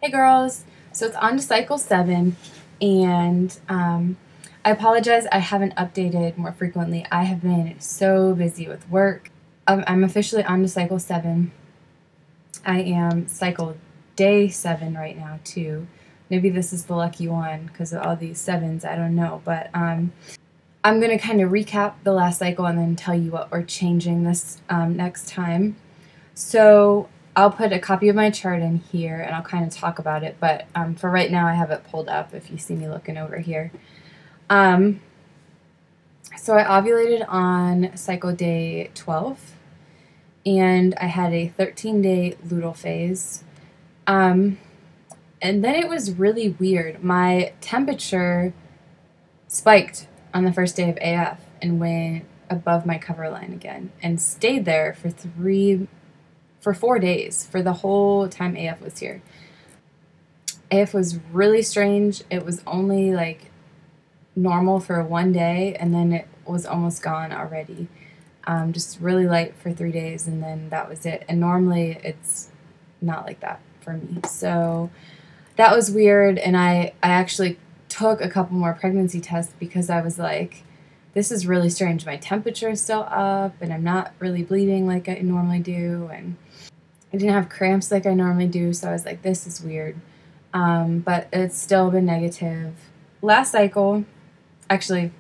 Hey girls, so it's on to cycle 7, and I apologize I haven't updated more frequently. I have been so busy with work. I'm officially on to cycle 7. I am cycle day 7 right now too. Maybe this is the lucky one because of all these 7s, I don't know, but I'm going to kind of recap the last cycle and then tell you what we're changing this next time. So I'll put a copy of my chart in here and I'll kind of talk about it, but for right now I have it pulled up if you see me looking over here. So I ovulated on cycle day 12 and I had a 13-day luteal phase. And then it was really weird. My temperature spiked on the first day of AF and went above my cover line again and stayed there for 4 days, for the whole time AF was here. AF was really strange. It was only like normal for 1 day and then it was almost gone already. Just really light for 3 days and then that was it. And normally it's not like that for me. So that was weird, and I actually took a couple more pregnancy tests because I was like, this is really strange. My temperature is still up and I'm not really bleeding like I normally do, and I didn't have cramps like I normally do, so I was like, this is weird. But it's still been negative. Last cycle, actually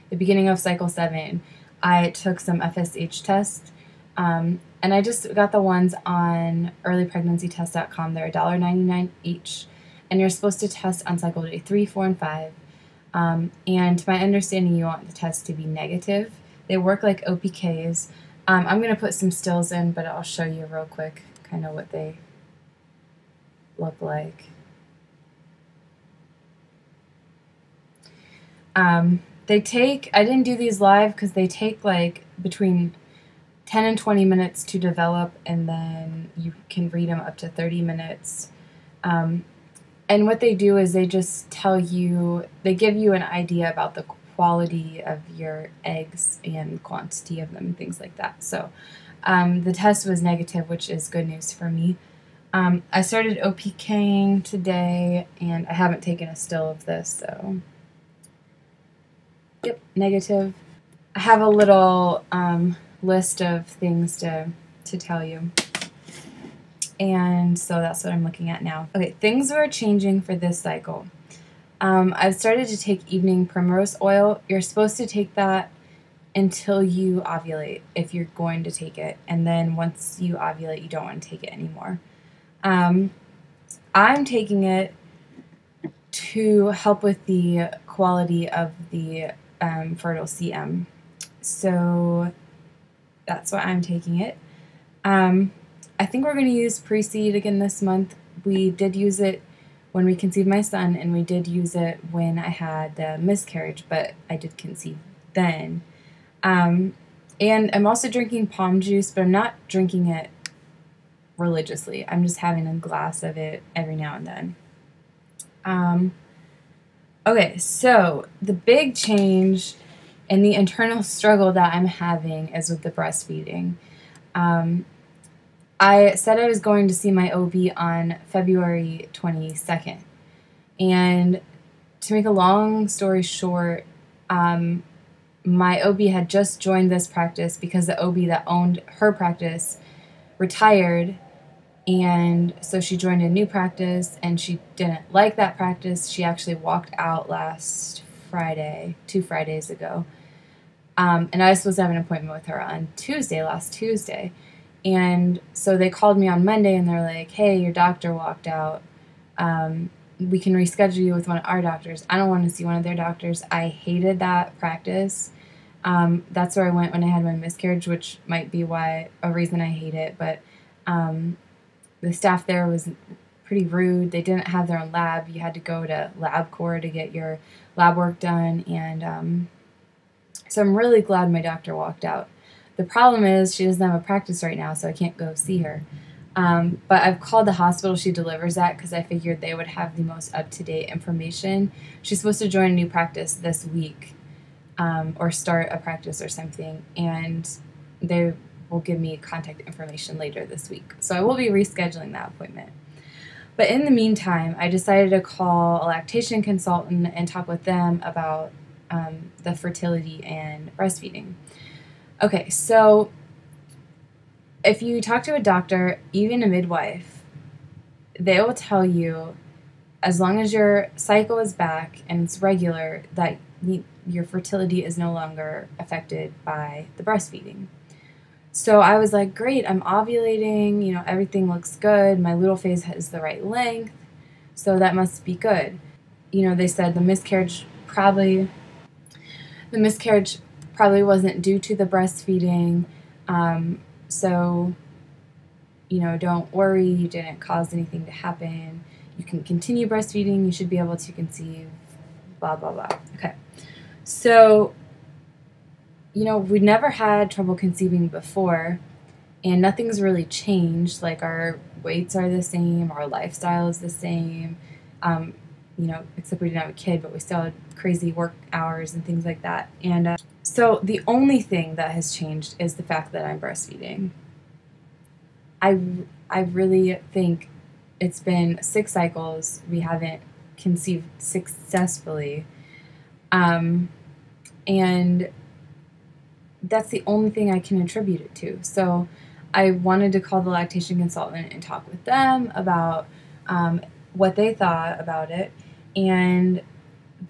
the beginning of cycle 7, I took some FSH tests, and I just got the ones on earlypregnancytest.com. They're $1.99 each, and you're supposed to test on cycle day 3, 4, and 5. And to my understanding, you want the test to be negative. They work like OPKs. I'm going to put some stills in, but I'll show you real quick kind of what they look like. They take, I didn't do these live because they take like between 10 and 20 minutes to develop, and then you can read them up to 30 minutes. And what they do is they just tell you, they give you an idea about the quality of your eggs and quantity of them and things like that. So the test was negative, which is good news for me. I started OPKing today, and I haven't taken a still of this, so yep, negative. I have a little list of things to tell you, and so that's what I'm looking at now. Okay, things are changing for this cycle. I've started to take evening primrose oil. You're supposed to take that until you ovulate if you're going to take it, and then once you ovulate you don't want to take it anymore. I'm taking it to help with the quality of the fertile CM, so that's why I'm taking it. I think we're going to use pre-seed again this month. We did use it when we conceived my son, and we did use it when I had the miscarriage, but I did conceive then. And I'm also drinking palm juice, but I'm not drinking it religiously. I'm just having a glass of it every now and then. Okay, so the big change and the internal struggle that I'm having is with the breastfeeding. I said I was going to see my OB on February 22nd, and to make a long story short, my OB had just joined this practice because the OB that owned her practice retired, and so she joined a new practice, and she didn't like that practice. She actually walked out last Friday, 2 Fridays ago. And I was supposed to have an appointment with her on last Tuesday. And so they called me on Monday and they're like, hey, your doctor walked out. We can reschedule you with one of our doctors. I don't want to see one of their doctors. I hated that practice. That's where I went when I had my miscarriage, which might be a reason I hate it. But the staff there was pretty rude. They didn't have their own lab. You had to go to LabCorp to get your lab work done. And so I'm really glad my doctor walked out. The problem is she doesn't have a practice right now, so I can't go see her. But I've called the hospital she delivers at because I figured they would have the most up-to-date information. She's supposed to join a new practice this week, or start a practice or something, and they will give me contact information later this week. So I will be rescheduling that appointment. But in the meantime, I decided to call a lactation consultant and talk with them about the fertility and breastfeeding. Okay, so if you talk to a doctor, even a midwife, they will tell you as long as your cycle is back and it's regular, that your fertility is no longer affected by the breastfeeding. So I was like, great, I'm ovulating, everything looks good, my luteal phase is the right length, so that must be good. They said the miscarriage probably wasn't due to the breastfeeding, so don't worry, you didn't cause anything to happen. You can continue breastfeeding, you should be able to conceive, blah, blah, blah. Okay. So, we'd never had trouble conceiving before, and nothing's really changed. Like, our weights are the same, our lifestyle is the same, except we didn't have a kid, but we still had crazy work hours and things like that. And so the only thing that has changed is the fact that I'm breastfeeding. I really think it's been 6 cycles. We haven't conceived successfully. And that's the only thing I can attribute it to. So I wanted to call the lactation consultant and talk with them about what they thought about it. And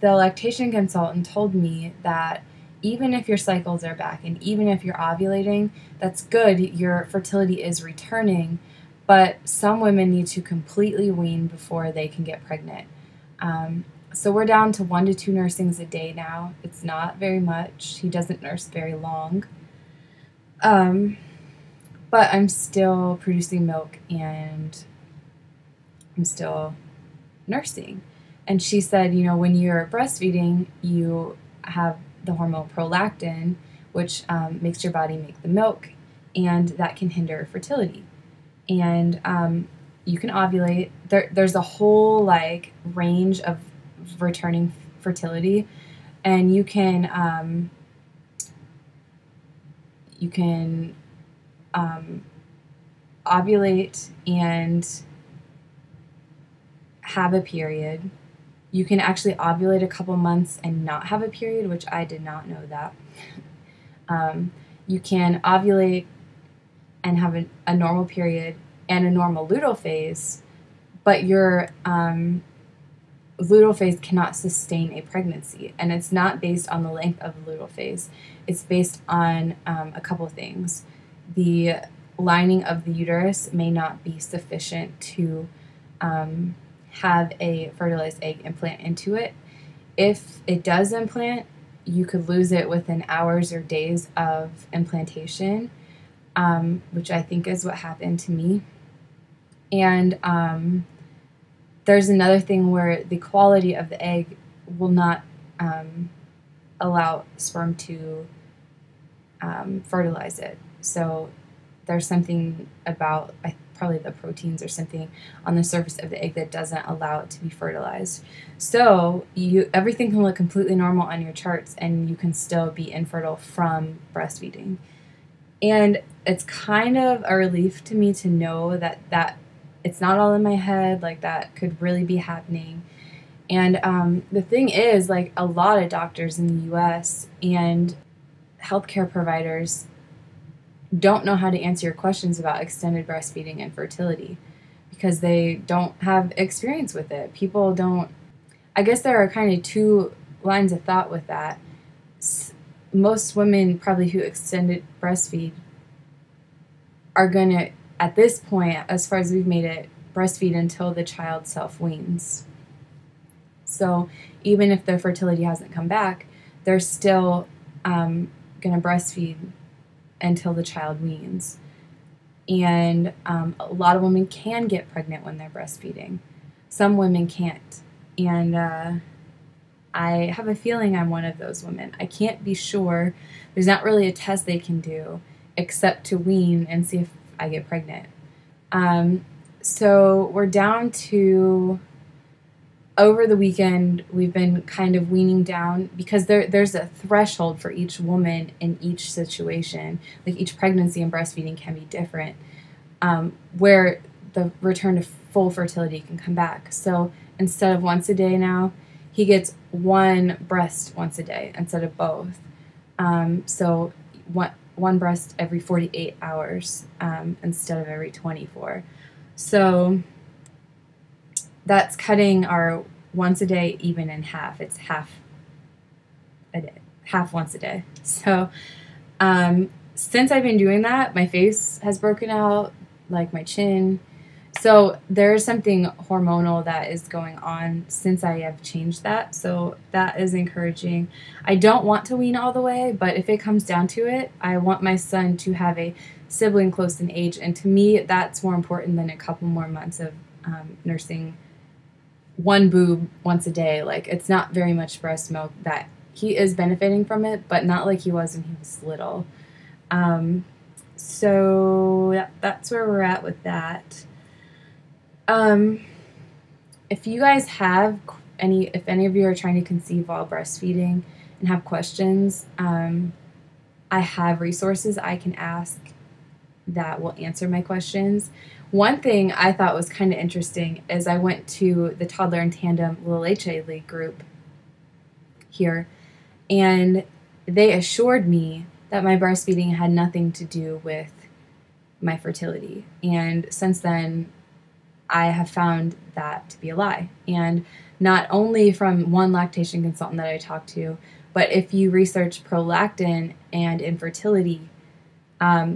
the lactation consultant told me that even if your cycles are back and even if you're ovulating, that's good. Your fertility is returning. But some women need to completely wean before they can get pregnant. So we're down to 1 to 2 nursings a day now. It's not very much. He doesn't nurse very long. But I'm still producing milk and I'm still nursing. And she said, when you're breastfeeding, you have the hormone prolactin, which makes your body make the milk, and that can hinder fertility. And you can ovulate. There's a whole range of returning fertility, and you can ovulate and have a period. You can actually ovulate a couple months and not have a period, which I did not know that. You can ovulate and have a normal period and a normal luteal phase, but your luteal phase cannot sustain a pregnancy. And it's not based on the length of the luteal phase. It's based on a couple of things. The lining of the uterus may not be sufficient to have a fertilized egg implant into it. If it does implant, you could lose it within hours or days of implantation, which I think is what happened to me. And there's another thing where the quality of the egg will not allow sperm to fertilize it. So there's something about probably the proteins or something on the surface of the egg that doesn't allow it to be fertilized. So everything can look completely normal on your charts, and you can still be infertile from breastfeeding. And it's kind of a relief to me to know that it's not all in my head, that could really be happening. And the thing is, a lot of doctors in the U.S. and healthcare providers don't know how to answer your questions about extended breastfeeding and fertility because they don't have experience with it. People don't. I guess there are kind of 2 lines of thought with that. Most women probably who extended breastfeed are going to, at this point, as far as we've made it, breastfeed until the child self-weans. So even if their fertility hasn't come back, they're still going to breastfeed until the child weans. And a lot of women can get pregnant when they're breastfeeding. Some women can't. And I have a feeling I'm one of those women. I can't be sure. There's not really a test they can do except to wean and see if I get pregnant. So we're down to, over the weekend, we've been kind of weaning down because there's a threshold for each woman in each situation. Each pregnancy and breastfeeding can be different. Where the return to full fertility can come back. So instead of once a day now, he gets one breast once a day instead of both. So one breast every 48 hours instead of every 24. So that's cutting our once a day even in half. It's half a day, half once a day. So since I've been doing that, my face has broken out, like my chin. So there's something hormonal that is going on since I have changed that. So that is encouraging. I don't want to wean all the way, but if it comes down to it, I want my son to have a sibling close in age. And to me, that's more important than a couple more months of nursing one boob once a day. Like, it's not very much breast milk. That he is benefiting from it, but not like he was when he was little. So that's where we're at with that. If you guys have if any of you are trying to conceive while breastfeeding and have questions, I have resources I can ask that will answer my questions. One thing I thought was kind of interesting is I went to the Toddler and Tandem La Leche League group here, and they assured me that my breastfeeding had nothing to do with my fertility. And since then, I have found that to be a lie. And not only from one lactation consultant that I talked to, but if you research prolactin and infertility,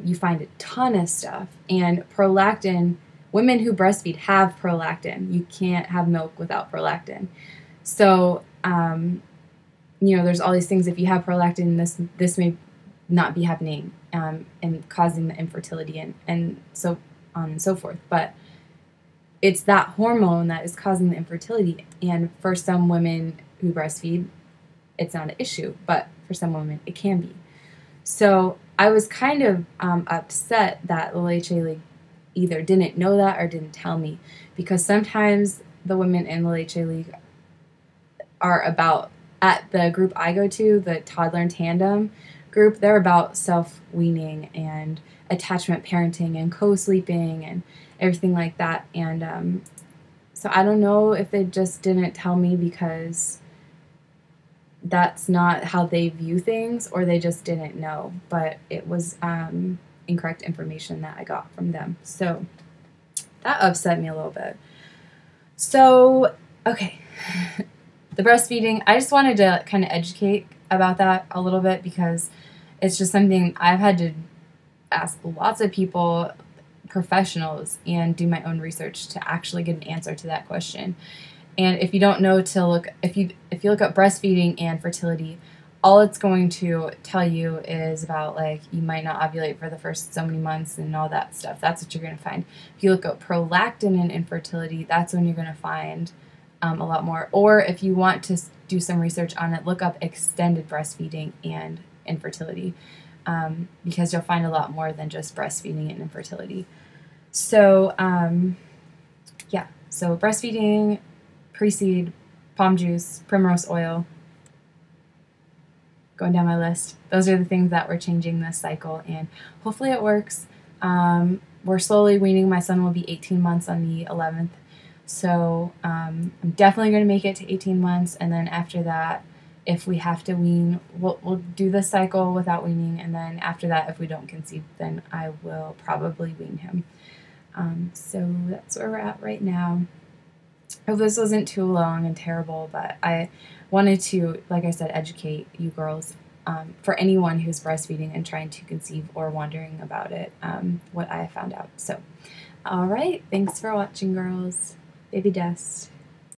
you find a ton of stuff. And prolactin, women who breastfeed have prolactin. You can't have milk without prolactin. So, there's all these things. If you have prolactin, this may not be happening and causing the infertility and so on and so forth. But it's that hormone that is causing the infertility. And for some women who breastfeed, it's not an issue, but for some women, it can be. So I was kind of upset that La Leche League either didn't know that or didn't tell me, because sometimes the women in La Leche League are about, at the group I go to, the Toddler and Tandem group, they're about self-weaning and attachment parenting and co-sleeping and everything like that. And so I don't know if they just didn't tell me because that's not how they view things, or they just didn't know, but it was incorrect information that I got from them. So that upset me a little bit. So, okay. The breastfeeding, I just wanted to kind of educate about that a little bit, because it's just something I've had to ask lots of people, professionals, and do my own research to actually get an answer to that question. And if you don't know to look, if you look up breastfeeding and fertility, all it's going to tell you is about, like, you might not ovulate for the first so many months and all that stuff. That's what you're going to find. If you look up prolactin and infertility, that's when you're going to find a lot more. Or if you want to do some research on it, look up extended breastfeeding and infertility, because you'll find a lot more than just breastfeeding and infertility. So, yeah, so breastfeeding, pre-seed, palm juice, primrose oil, going down my list. Those are the things that we're changing this cycle, and hopefully it works. We're slowly weaning. My son will be 18 months on the 11th. So I'm definitely going to make it to 18 months, and then after that, if we have to wean, we'll do the cycle without weaning, and then after that, if we don't conceive, then I will probably wean him. So that's where we're at right now. I hope this wasn't too long and terrible, but I wanted to, like I said, educate you girls, for anyone who's breastfeeding and trying to conceive or wondering about it, what I found out. So, all right, thanks for watching, girls. Baby Dust.